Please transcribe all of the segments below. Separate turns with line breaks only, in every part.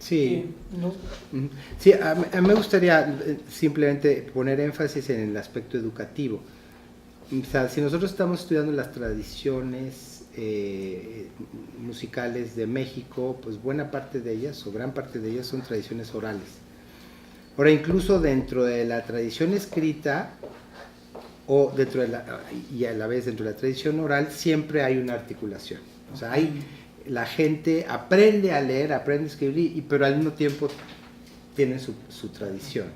Sí.
¿no?
Sí, a mí me gustaría simplemente poner énfasis en el aspecto educativo. O sea, si nosotros estamos estudiando las tradiciones musicales de México, pues buena parte de ellas, o gran parte de ellas, son tradiciones orales. Ahora, incluso dentro de la tradición escrita, o dentro de y a la vez dentro de la tradición oral, siempre hay una articulación. O sea, la gente aprende a leer, aprende a escribir, pero al mismo tiempo tienen su tradición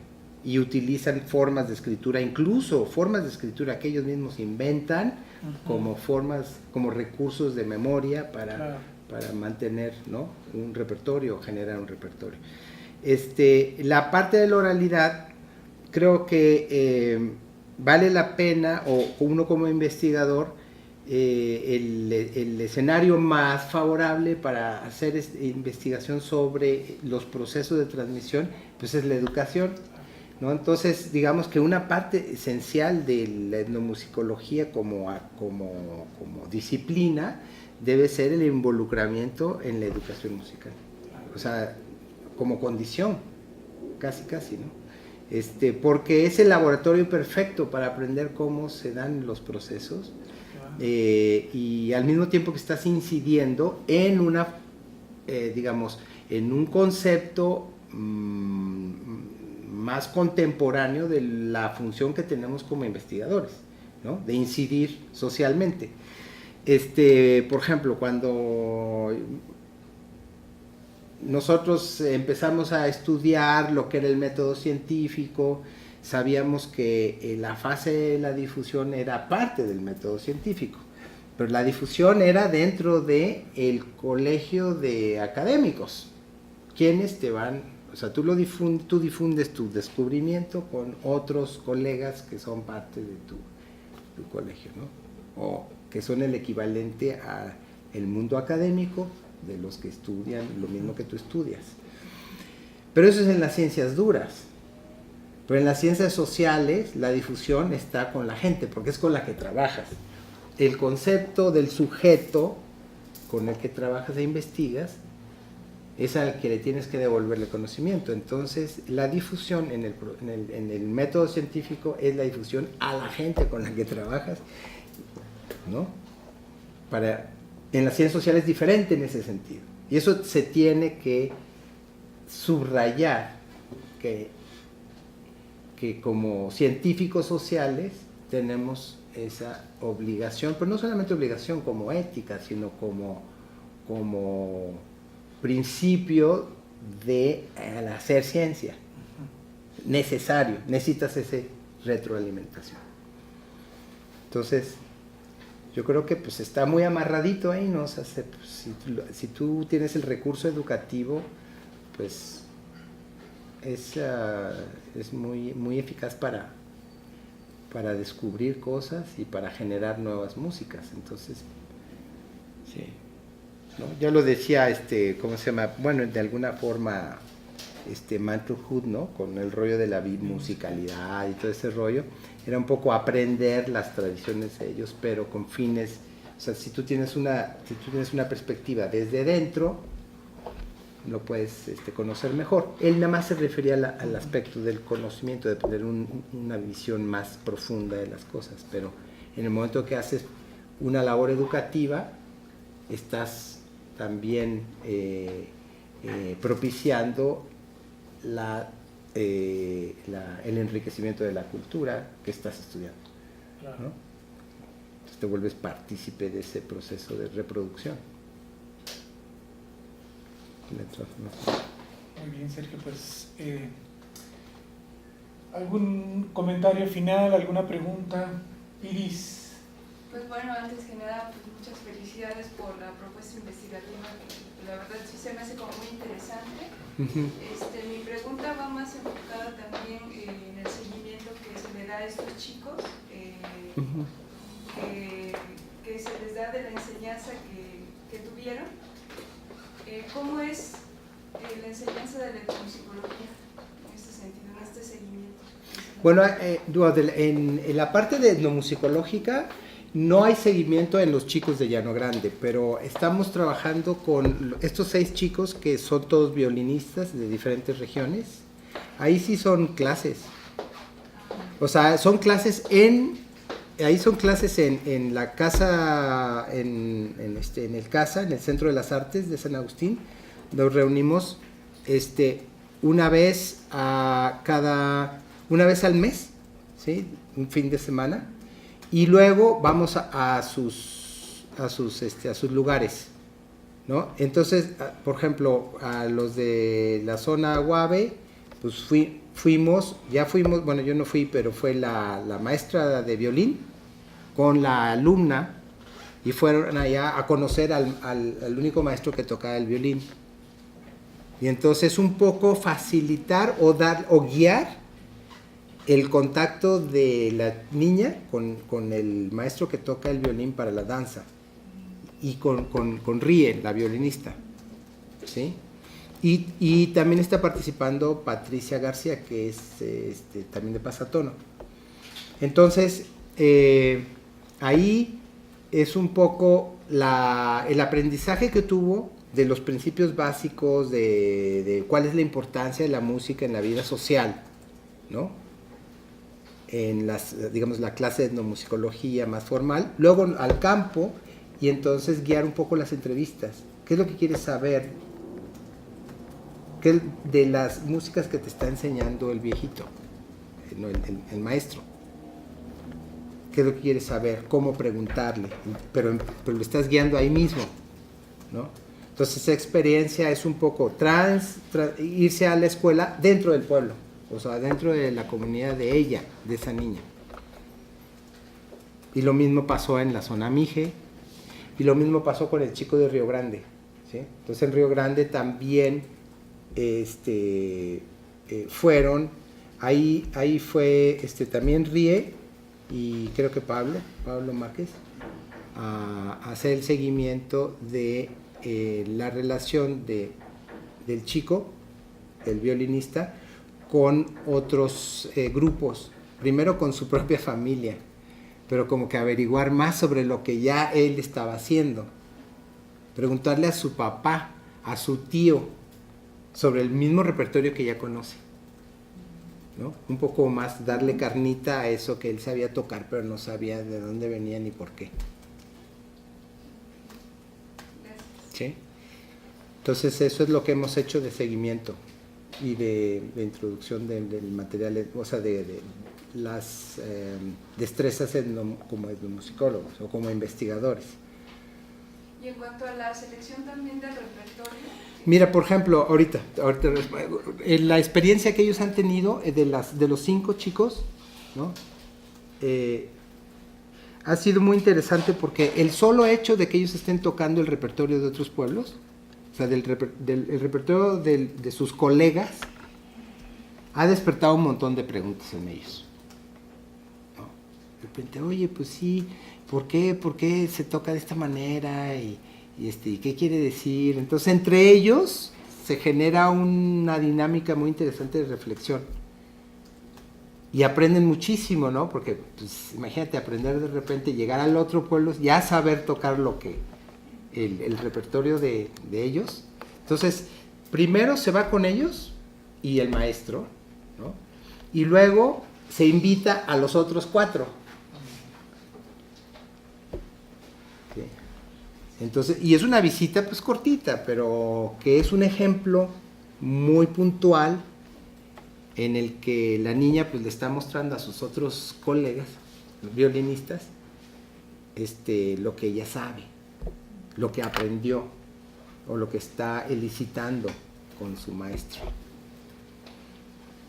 y utilizan formas de escritura, incluso formas de escritura que ellos mismos inventan como formas, como recursos de memoria para mantener, ¿no?, un repertorio, generar un repertorio. La parte de la oralidad, creo que vale la pena, o uno como investigador, el escenario más favorable para hacer investigación sobre los procesos de transmisión, pues es la educación, ¿no? Entonces, digamos que una parte esencial de la etnomusicología como disciplina debe ser el involucramiento en la educación musical. O sea, como condición, casi, ¿no? Porque es el laboratorio perfecto para aprender cómo se dan los procesos, y al mismo tiempo que estás incidiendo en una, digamos, en un concepto más contemporáneo de la función que tenemos como investigadores, ¿no?, de incidir socialmente. Por ejemplo, cuando nosotros empezamos a estudiar lo que era el método científico, sabíamos que la fase de la difusión era parte del método científico, pero la difusión era dentro del colegio de académicos, quienes te van, o sea, tú difundes tu descubrimiento con otros colegas que son parte de tu colegio, ¿no?, o que son el equivalente al mundo académico de los que estudian lo mismo que tú estudias. Pero eso es en las ciencias duras. Pero en las ciencias sociales la difusión está con la gente, porque es con la que trabajas. El concepto del sujeto con el que trabajas e investigas es al que le tienes que devolverle conocimiento. Entonces, la difusión en el método científico es la difusión a la gente con la que trabajas, ¿no? En las ciencias sociales es diferente en ese sentido. Y eso se tiene que subrayar, que como científicos sociales tenemos esa obligación, pero no solamente obligación como ética, sino como principio de hacer ciencia. Necesario, necesitas esa retroalimentación. Entonces, yo creo que pues está muy amarradito ahí, ¿no? O sea, si tú tienes el recurso educativo, pues es muy eficaz para descubrir cosas y para generar nuevas músicas. Entonces, sí, ¿no? Ya lo decía, ¿cómo se llama? Bueno, de alguna forma, Mantle Hood, ¿no?, con el rollo de la bimusicalidad y todo ese rollo, era un poco aprender las tradiciones de ellos, pero con fines, o sea, si tú tienes una perspectiva desde dentro, lo puedes conocer mejor. Él nada más se refería al aspecto del conocimiento, de tener una visión más profunda de las cosas, pero en el momento que haces una labor educativa, estás también propiciando el enriquecimiento de la cultura que estás estudiando, ¿no? Entonces te vuelves partícipe de ese proceso de reproducción.
Muy bien, Sergio, pues ¿algún comentario final, alguna pregunta? Iris.
Pues bueno, antes que nada, pues muchas felicidades por la propuesta investigativa, que la verdad sí se me hace como muy interesante. Mi pregunta va más enfocada también en el seguimiento que se le da a estos chicos, que se les da de la enseñanza que tuvieron. ¿Cómo es la enseñanza de la etnomusicología en este sentido, en este seguimiento?
Bueno, en la parte de etnomusicológica, no hay seguimiento en los chicos de Llano Grande, pero estamos trabajando con estos 6 chicos que son todos violinistas de diferentes regiones. Ahí sí son clases. O sea, son clases en la casa, en el CASA, en el Centro de las Artes de San Agustín. Nos reunimos una vez al mes, ¿sí? Un fin de semana, y luego vamos a sus lugares, ¿no? Entonces, por ejemplo, a los de la zona Guave, pues fuimos, bueno, yo no fui, pero fue la maestra de violín con la alumna, y fueron allá a conocer al único maestro que tocaba el violín. Y entonces un poco facilitar o guiar el contacto de la niña con el maestro que toca el violín para la danza, y con Rie, la violinista, ¿sí? Y también está participando Patricia García, que es también de Pasatono. Entonces, ahí es un poco el aprendizaje que tuvo de los principios básicos de cuál es la importancia de la música en la vida social, ¿no? En la clase de etnomusicología más formal, luego al campo, y entonces guiar un poco las entrevistas. ¿Qué es lo que quieres saber? ¿Qué de las músicas que te está enseñando el viejito, el maestro? ¿Qué es lo que quieres saber? ¿Cómo preguntarle? Pero lo estás guiando ahí mismo, ¿no? Entonces esa experiencia es un poco irse a la escuela dentro del pueblo, o sea, dentro de la comunidad de ella, de esa niña. Y lo mismo pasó en la zona Mije, y lo mismo pasó con el chico de Río Grande, ¿sí? Entonces en Río Grande también fueron, ahí fue también Rie, y creo que Pablo Márquez, a hacer el seguimiento de la relación del chico, el violinista, con otros grupos, primero con su propia familia, pero como que averiguar más sobre lo que ya él estaba haciendo, preguntarle a su papá, a su tío, sobre el mismo repertorio que ya conoce, ¿no? Un poco más darle carnita a eso que él sabía tocar, pero no sabía de dónde venía ni por qué. ¿Sí? Entonces eso es lo que hemos hecho de seguimiento y de introducción del material, o sea, de las destrezas como etnomusicólogos o como investigadores.
Y en cuanto a la selección también del repertorio.
Mira, por ejemplo, ahorita la experiencia que ellos han tenido de los 5 chicos, ¿no? Ha sido muy interesante, porque el solo hecho de que ellos estén tocando el repertorio de otros pueblos, o sea, el repertorio de sus colegas, ha despertado un montón de preguntas en ellos, ¿no? De repente, oye, pues sí, ¿por qué se toca de esta manera? ¿Y qué quiere decir? Entonces, entre ellos se genera una dinámica muy interesante de reflexión. Y aprenden muchísimo, ¿no? Porque, pues, imagínate aprender de repente, llegar al otro pueblo, ya saber tocar el repertorio de ellos. Entonces, primero se va con ellos y el maestro, ¿no? Y luego se invita a los otros 4. ¿Sí? Entonces, y es una visita pues cortita, pero que es un ejemplo muy puntual en el que la niña pues le está mostrando a sus otros colegas, los violinistas, lo que ella sabe, lo que aprendió o lo que está elicitando con su maestro.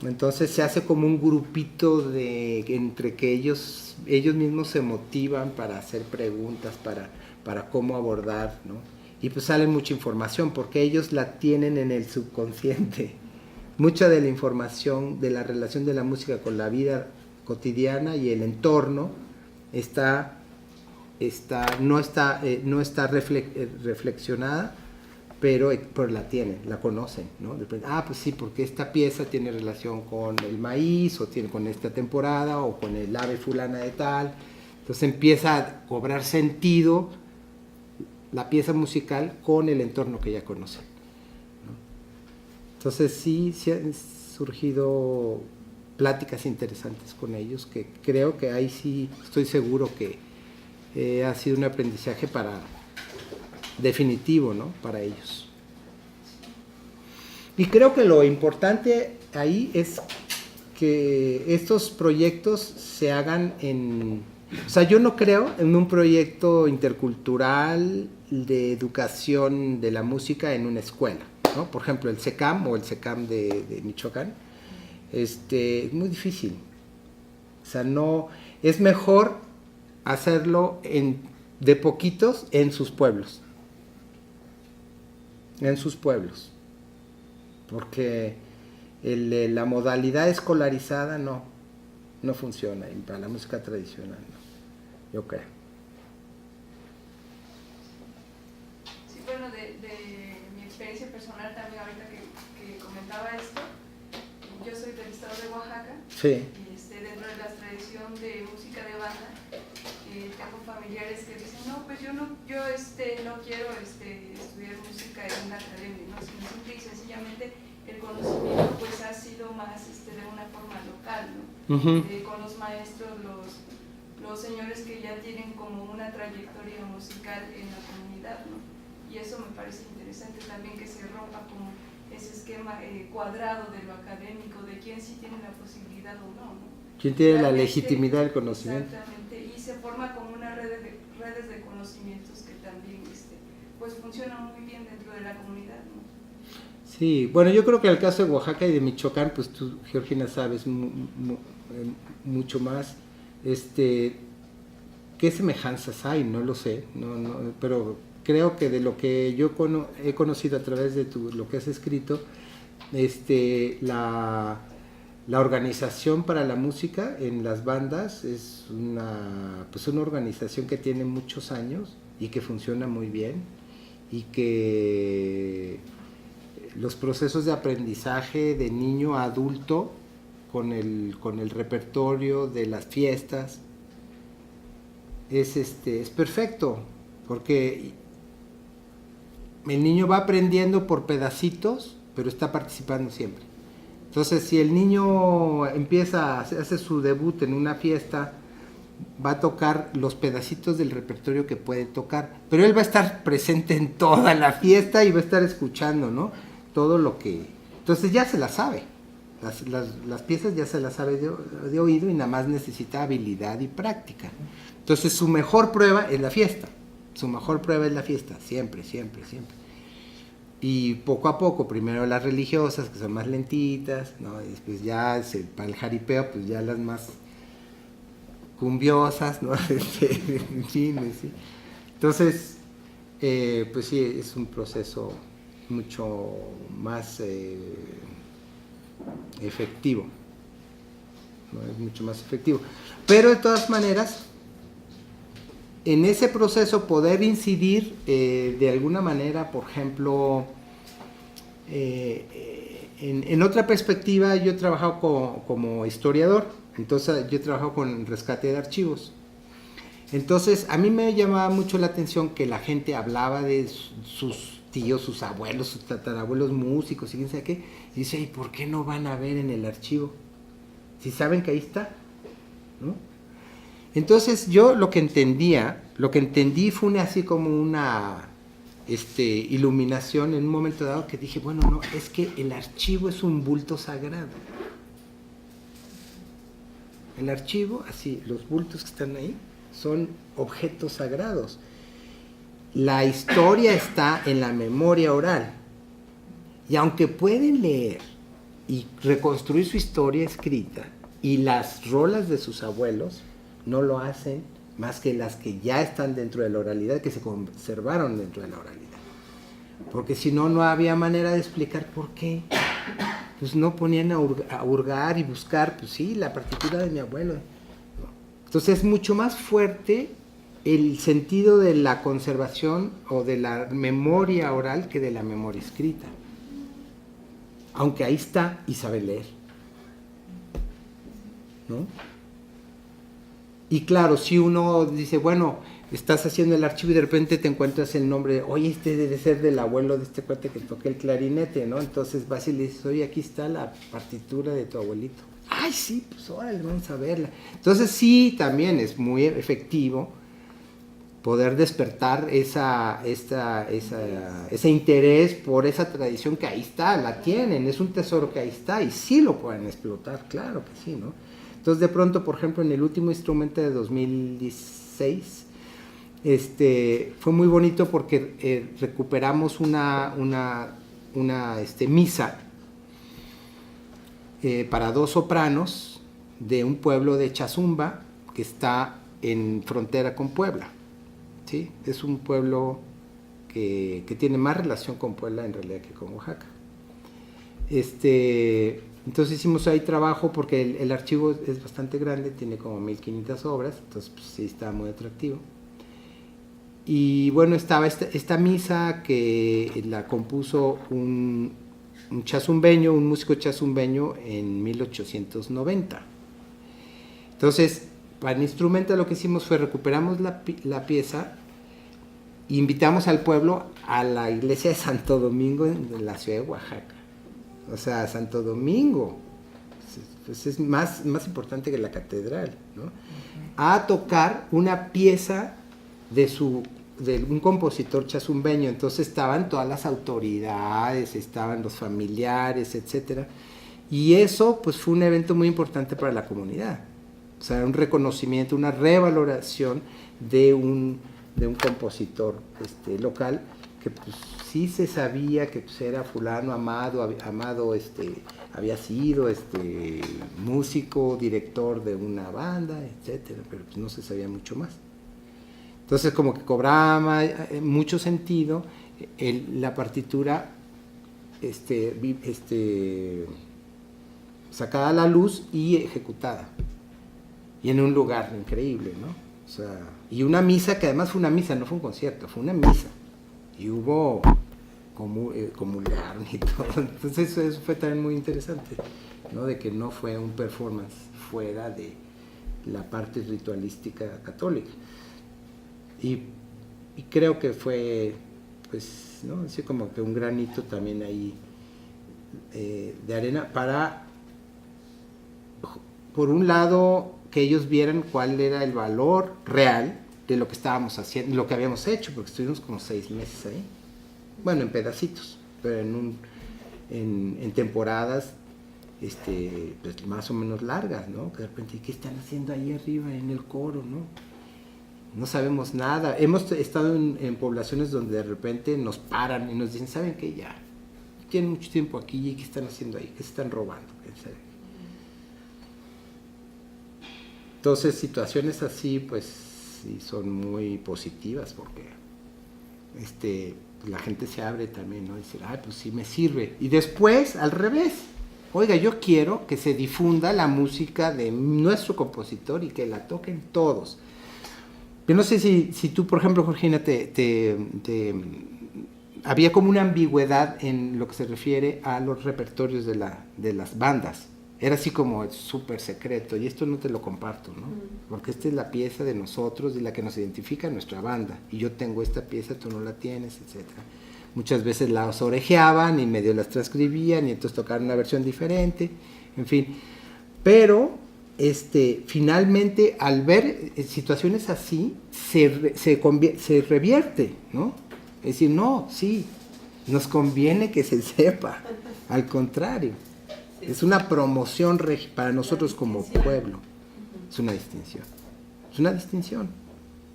Entonces se hace como un grupito entre que ellos mismos se motivan para hacer preguntas, para cómo abordar, ¿no? Y pues sale mucha información, porque ellos la tienen en el subconsciente. Mucha de la información de la relación de la música con la vida cotidiana y el entorno no está reflexionada, pero la tienen, la conocen, ¿no? Pues sí, porque esta pieza tiene relación con el maíz, o tiene con esta temporada, o con el ave fulana de tal. Entonces empieza a cobrar sentido la pieza musical con el entorno que ya conocen, ¿no? Entonces sí han surgido pláticas interesantes con ellos, que creo que ahí sí estoy seguro que ha sido un aprendizaje definitivo, ¿no? Para ellos. Y creo que lo importante ahí es que estos proyectos se hagan o sea, yo no creo en un proyecto intercultural de educación de la música en una escuela, ¿no? Por ejemplo, el SECAM o el SECAM de Michoacán, es muy difícil. O sea, no, es mejor hacerlo de poquitos en sus pueblos. En sus pueblos. Porque la modalidad escolarizada no funciona para la música tradicional, no, yo creo.
Sí, bueno, de mi experiencia personal también, ahorita que comentaba esto, yo soy del estado de Oaxaca.
Sí.
Y dentro de la tradición de música de banda, tengo familiares que dicen, no, pues yo no quiero estudiar música en una academia, ¿no? Sino simple y sencillamente el conocimiento pues ha sido más de una forma local, ¿no? Con los maestros, los señores que ya tienen como una trayectoria musical en la comunidad, ¿no? Y eso me parece interesante también, que se rompa como ese esquema cuadrado de lo académico, de quién sí tiene la posibilidad o no, ¿no?
¿Quién tiene la legitimidad del conocimiento?
Exactamente, y se forma como una redes de conocimientos que también pues funcionan muy bien dentro de la comunidad, ¿no?
Sí, bueno, yo creo que el caso de Oaxaca y de Michoacán, pues tú, Georgina, sabes mucho más. ¿Qué semejanzas hay? No lo sé, pero creo que de lo que yo he conocido a través de lo que has escrito, la organización para la música en las bandas es una organización que tiene muchos años y que funciona muy bien, y que los procesos de aprendizaje de niño a adulto con el repertorio de las fiestas es perfecto, porque el niño va aprendiendo por pedacitos, pero está participando siempre. Entonces, si el niño hace su debut en una fiesta, va a tocar los pedacitos del repertorio que puede tocar, pero él va a estar presente en toda la fiesta y va a estar escuchando, ¿no? Todo lo que... Entonces ya se la sabe, las piezas ya se las sabe de oído, y nada más necesita habilidad y práctica. Entonces su mejor prueba es la fiesta, siempre, siempre, siempre. Y poco a poco, primero las religiosas, que son más lentitas, ¿no? Y después ya para el jaripeo, pues ya las más cumbiosas, ¿no? En fin, sí. Entonces, pues sí, es un proceso mucho más efectivo, ¿no? Es mucho más efectivo. Pero de todas maneras, en ese proceso poder incidir de alguna manera, por ejemplo, en otra perspectiva. Yo he trabajado como historiador, entonces yo he trabajado con rescate de archivos. Entonces a mí me llamaba mucho la atención que la gente hablaba de sus tíos, sus abuelos, sus tatarabuelos músicos y quién sabe qué, y dice, ¿y por qué no van a ver en el archivo? Si saben que ahí está, ¿no? Entonces yo lo que entendí fue así como una iluminación en un momento dado, que dije, bueno, no, es que el archivo es un bulto sagrado. El archivo, así, los bultos que están ahí, son objetos sagrados. La historia está en la memoria oral. Y aunque pueden leer y reconstruir su historia escrita, y las rolas de sus abuelos no lo hacen más que las que ya están dentro de la oralidad, que se conservaron dentro de la oralidad. Porque si no, no había manera de explicar por qué. Pues no ponían a hurgar y buscar, pues sí, la partitura de mi abuelo. Entonces es mucho más fuerte el sentido de la conservación o de la memoria oral que de la memoria escrita. Aunque ahí está y sabe leer, ¿no? Y claro, si uno dice, bueno, estás haciendo el archivo y de repente te encuentras el nombre, oye, este debe ser del abuelo de este cuate que toca el clarinete, ¿no? Entonces vas y le dices, oye, aquí está la partitura de tu abuelito. Ay, sí, pues órale, vamos a verla. Entonces sí, también es muy efectivo poder despertar ese interés por esa tradición que ahí está, la tienen, es un tesoro que ahí está y sí lo pueden explotar, claro que sí, ¿no? Entonces de pronto, por ejemplo, en el último instrumento de 2016, fue muy bonito porque recuperamos una misa para 2 sopranos de un pueblo de Chazumba que está en frontera con Puebla. ¿Sí? Es un pueblo que tiene más relación con Puebla en realidad que con Oaxaca. Entonces hicimos ahí trabajo porque el archivo es bastante grande, tiene como 1500 obras, entonces pues, sí está muy atractivo. Y bueno, estaba esta misa que la compuso un chazumbeño, un músico chazumbeño en 1890. Entonces, para el instrumento lo que hicimos fue recuperamos la pieza e invitamos al pueblo a la iglesia de Santo Domingo en la ciudad de Oaxaca. O sea, Santo Domingo pues es más importante que la catedral, ¿no? A tocar una pieza de un compositor chazumbeño. Entonces estaban todas las autoridades, estaban los familiares, etcétera. Y eso pues fue un evento muy importante para la comunidad. O sea, un reconocimiento, una revaloración de un compositor local que pues sí se sabía que pues, era fulano Amado había sido músico, director de una banda, etcétera, pero pues no se sabía mucho más. Entonces como que cobraba mucho sentido la partitura sacada a la luz y ejecutada. Y en un lugar increíble, ¿no? O sea, y una misa que además fue una misa, no fue un concierto, fue una misa. Y hubo comulgaron y todo. Entonces eso fue también muy interesante, ¿no? De que no fue un performance fuera de la parte ritualística católica. Y creo que fue, pues, ¿no? Así como que un granito también ahí de arena para, por un lado, que ellos vieran cuál era el valor real de lo que estábamos haciendo, lo que habíamos hecho, porque estuvimos como 6 meses ahí. Bueno, en pedacitos, pero en temporadas pues más o menos largas, ¿no? Que de repente, ¿qué están haciendo ahí arriba en el coro, no? No sabemos nada. Hemos estado en poblaciones donde de repente nos paran y nos dicen, ¿saben qué? Ya tienen mucho tiempo aquí, ¿y qué están haciendo ahí? ¿Qué se están robando? Entonces, situaciones así, pues, sí son muy positivas porque la gente se abre también, ¿no? Dice, pues sí me sirve. Y después, al revés, oiga, yo quiero que se difunda la música de nuestro compositor y que la toquen todos. Yo no sé si tú, por ejemplo, Georgina, había como una ambigüedad en lo que se refiere a los repertorios de las bandas. Era así como súper secreto, y esto no te lo comparto, ¿no? Porque esta es la pieza de nosotros y la que nos identifica nuestra banda, y yo tengo esta pieza, tú no la tienes, etc. Muchas veces las orejeaban y medio las transcribían y entonces tocaron una versión diferente, en fin. Pero finalmente al ver situaciones así se revierte, ¿no? Es decir, no, sí, nos conviene que se sepa, al contrario. Es una promoción para nosotros como pueblo. Es una distinción. Es una distinción.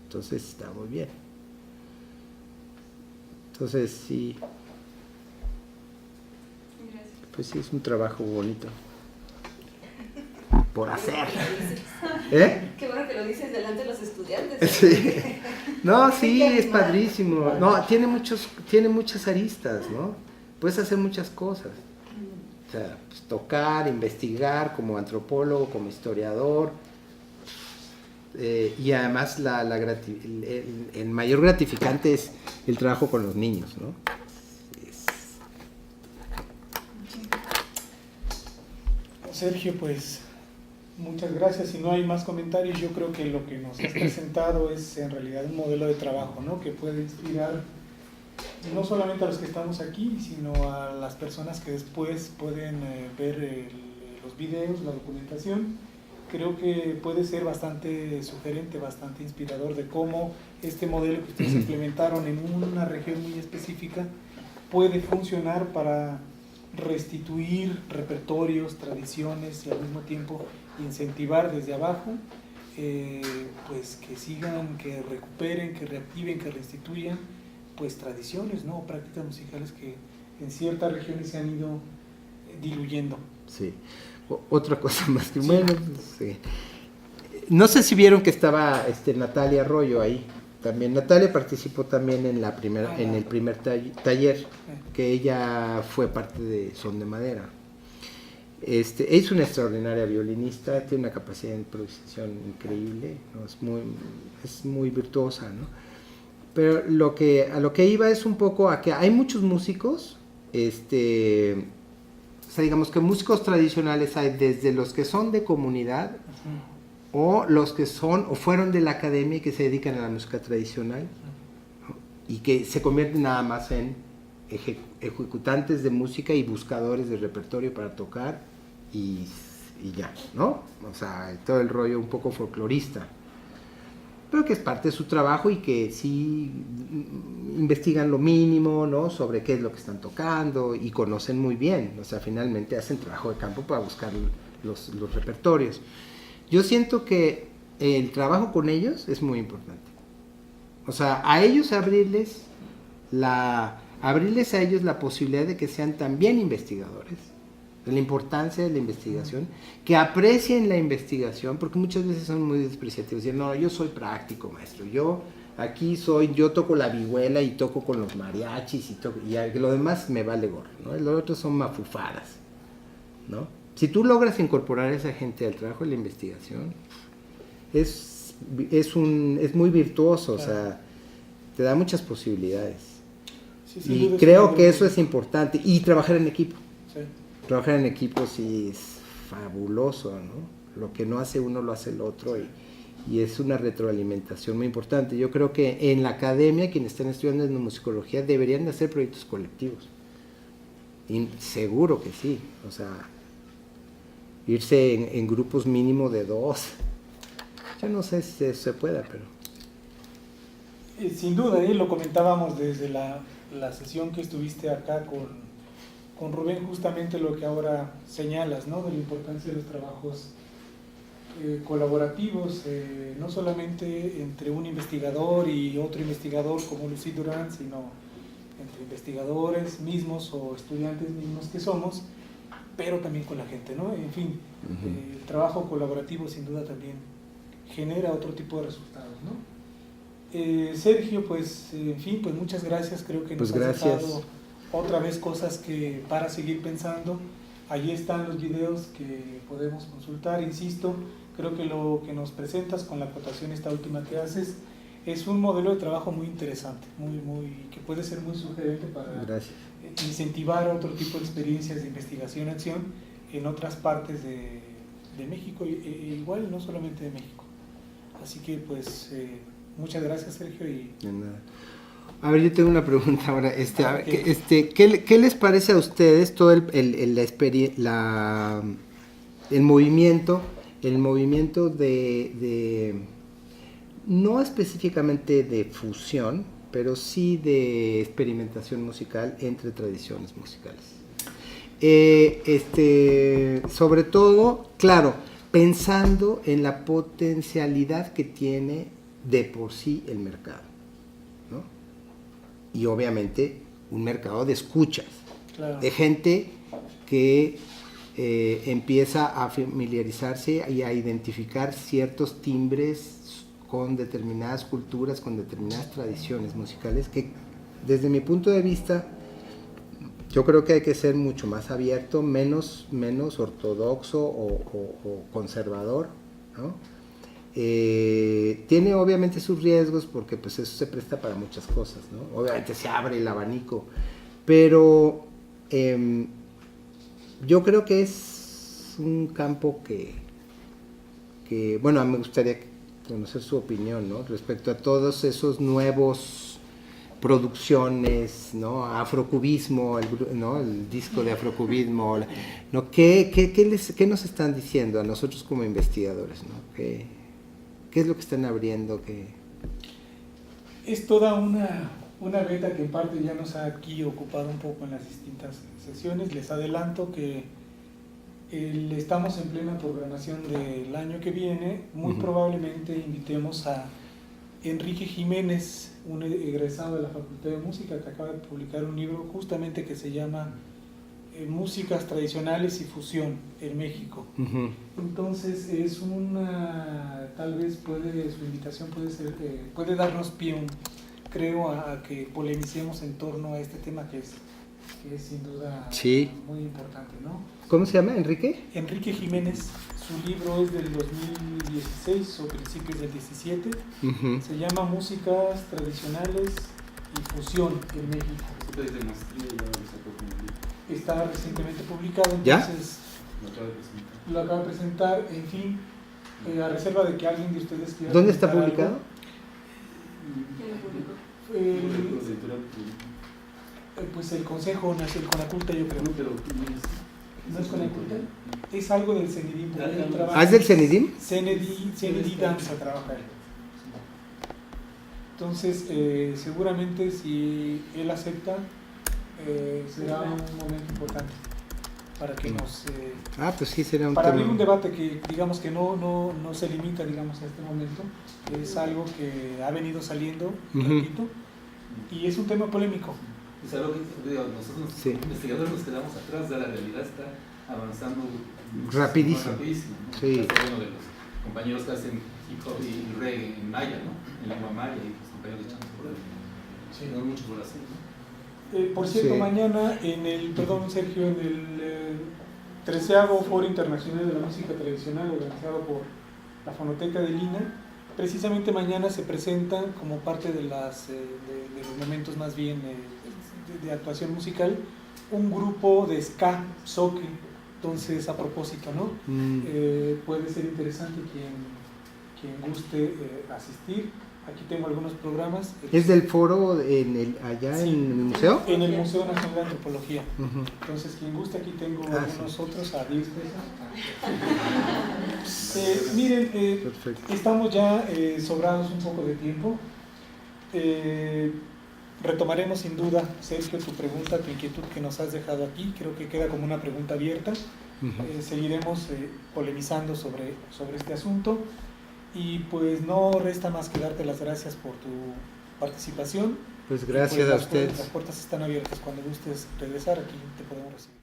Entonces está muy bien. Entonces sí. Pues sí, es un trabajo bonito. Por hacer.
Qué bueno que lo dices delante de los estudiantes.
Sí. No, sí, es padrísimo. No, tiene muchas aristas, ¿no? Puedes hacer muchas cosas. O sea, pues, tocar, investigar como antropólogo, como historiador, y además el mayor gratificante es el trabajo con los niños, ¿no?
Sergio, pues Muchas gracias. Si no hay más comentarios, yo creo que lo que nos has presentado es en realidad un modelo de trabajo, ¿no? Que puede inspirar no solamente a los que estamos aquí, sino a las personas que después pueden ver los videos, la documentación. Creo que puede ser bastante sugerente, bastante inspirador de cómo este modelo que ustedes implementaron en una región muy específica puede funcionar para restituir repertorios, tradiciones y al mismo tiempo incentivar desde abajo, pues que sigan, que recuperen, que reactiven, que restituyan pues tradiciones, ¿no? Prácticas musicales que en ciertas regiones se han ido diluyendo.
Sí. Otra cosa más que
Sí.
bueno, pues, no sé si vieron que estaba Natalia Arroyo ahí. También Natalia participó también en la primera, en el primer taller, que ella fue parte de Son de Madera. Es una extraordinaria violinista, tiene una capacidad de improvisación increíble, ¿no? Es muy virtuosa, ¿no? Pero a lo que iba es un poco a que hay muchos músicos, o sea, digamos que músicos tradicionales hay desde los que son de comunidad, o los que son o fueron de la academia y que se dedican a la música tradicional, ¿no? Y que se convierten nada más en ejecutantes de música y buscadores de repertorio para tocar y ya, ¿no? O sea, todo el rollo un poco folclorista, pero que es parte de su trabajo y que sí investigan lo mínimo, ¿no? Sobre qué es lo que están tocando y conocen muy bien, o sea, finalmente hacen trabajo de campo para buscar los repertorios. Yo siento que el trabajo con ellos es muy importante. O sea, a ellos abrirles a ellos la posibilidad de que sean también investigadores, de la importancia de la investigación, que aprecien la investigación, porque muchas veces son muy despreciativos. Dicen, no, yo soy práctico, maestro, yo toco la vihuela y toco con los mariachis y lo demás me vale gorro, ¿no? Lo otro son mafufadas, ¿no? Si tú logras incorporar a esa gente al trabajo de la investigación, es muy virtuoso, claro. O sea, te da muchas posibilidades. Sí, y creo que eso es importante. Y trabajar en equipo. Sí. Trabajar en equipo sí es fabuloso, ¿no? Lo que no hace uno lo hace el otro y es una retroalimentación muy importante. Yo creo que en la academia, quienes están estudiando en musicología, deberían de hacer proyectos colectivos. Y seguro que sí, o sea, irse en grupos mínimo de 2. Yo no sé si se pueda, pero...
Sin duda, lo comentábamos desde la sesión que estuviste acá con Rubén, justamente lo que ahora señalas, ¿no? De la importancia de los trabajos colaborativos, no solamente entre un investigador y otro investigador como Lucy Durán, sino entre investigadores mismos o estudiantes mismos que somos, pero también con la gente, ¿no? En fin, el trabajo colaborativo sin duda también genera otro tipo de resultados, ¿no? Sergio, pues, en fin, pues muchas gracias, creo que nos has dejado otra vez cosas que para seguir pensando. Allí están los videos que podemos consultar, insisto, creo que lo que nos presentas con la acotación esta última que haces es un modelo de trabajo muy interesante, que puede ser muy sugerente para incentivar otro tipo de experiencias de investigación-acción en otras partes de México, igual no solamente de México. Así que pues muchas gracias, Sergio. De
nada. A ver, yo tengo una pregunta ahora. ¿Qué les parece a ustedes todo el movimiento de no específicamente de fusión, pero sí de experimentación musical entre tradiciones musicales? Sobre todo, claro, pensando en la potencialidad que tiene de por sí el mercado, ¿no? Y obviamente un mercado de escuchas, claro, de gente que empieza a familiarizarse y a identificar ciertos timbres con determinadas culturas, con determinadas tradiciones musicales, que desde mi punto de vista yo creo que hay que ser mucho más abierto, menos ortodoxo o conservador, ¿no? Tiene obviamente sus riesgos porque pues eso se presta para muchas cosas, ¿no? Obviamente se abre el abanico, pero yo creo que es un campo que bueno, a mí me gustaría conocer su opinión, ¿no? Respecto a todos esos nuevos producciones, ¿no? Afrocubismo, ¿no? El disco de afrocubismo, ¿no? ¿Qué nos están diciendo a nosotros como investigadores, ¿no? ¿Qué es lo que están abriendo?
Es toda una beta que en parte ya nos ha aquí ocupado un poco en las distintas sesiones. Les adelanto que estamos en plena programación del año que viene. Muy probablemente invitemos a Enrique Jiménez, un egresado de la Facultad de Música, que acaba de publicar un libro justamente que se llama Músicas Tradicionales y Fusión en México. Entonces es tal vez su invitación puede darnos pie, creo, a que polemicemos en torno a este tema que es sin duda muy importante, ¿no?
¿Cómo se llama, Enrique?
Enrique Jiménez. Su libro es del 2016 o principios del 17. Se llama Músicas Tradicionales y Fusión en México. Está recientemente publicado, entonces lo acaba de presentar. En fin, a reserva de que alguien de ustedes quiera.
¿Dónde está publicado?
Pues el Consejo Nacional, el Conaculta, yo creo. ¿No es Conaculta? Es algo del CENIDIM.
¿Es del CENIDIM?
CENIDI Danza trabaja él. Entonces, seguramente si él acepta, será un momento importante para que nos...
pues sí, será un
para
tema.
abrir un debate que, digamos, que no se limita, digamos, a este momento. Es algo que ha venido saliendo, repito, y es un tema polémico.
Es algo que nosotros investigadores nos quedamos atrás, de la realidad está avanzando
rapidísimo.
¿no?
Sí.
Uno de los compañeros que hacen hip hop y reggae en maya, ¿no? En lengua maya, y los compañeros de chanto por ahí. Sí, no mucho por hacer, ¿no?
Por cierto, mañana en el 13º Foro Internacional de la Música Tradicional, organizado por la Fonoteca de Lina, precisamente mañana se presentan como parte de los momentos más bien de actuación musical, un grupo de ska, soque. Entonces, a propósito, ¿no? Puede ser interesante quien guste asistir. Aquí tengo algunos programas.
¿Es del foro allá en el museo?
En el Museo Nacional de Antropología. Entonces, quien guste, aquí tengo algunos otros a 10 pesos. Miren, estamos ya sobrados un poco de tiempo. Retomaremos sin duda, Sergio, tu pregunta, tu inquietud que nos has dejado aquí. Creo que queda como una pregunta abierta. Seguiremos polemizando sobre este asunto. Y pues no resta más que darte las gracias por tu participación.
Pues gracias a ustedes.
Las puertas están abiertas. Cuando gustes regresar, aquí te podemos recibir.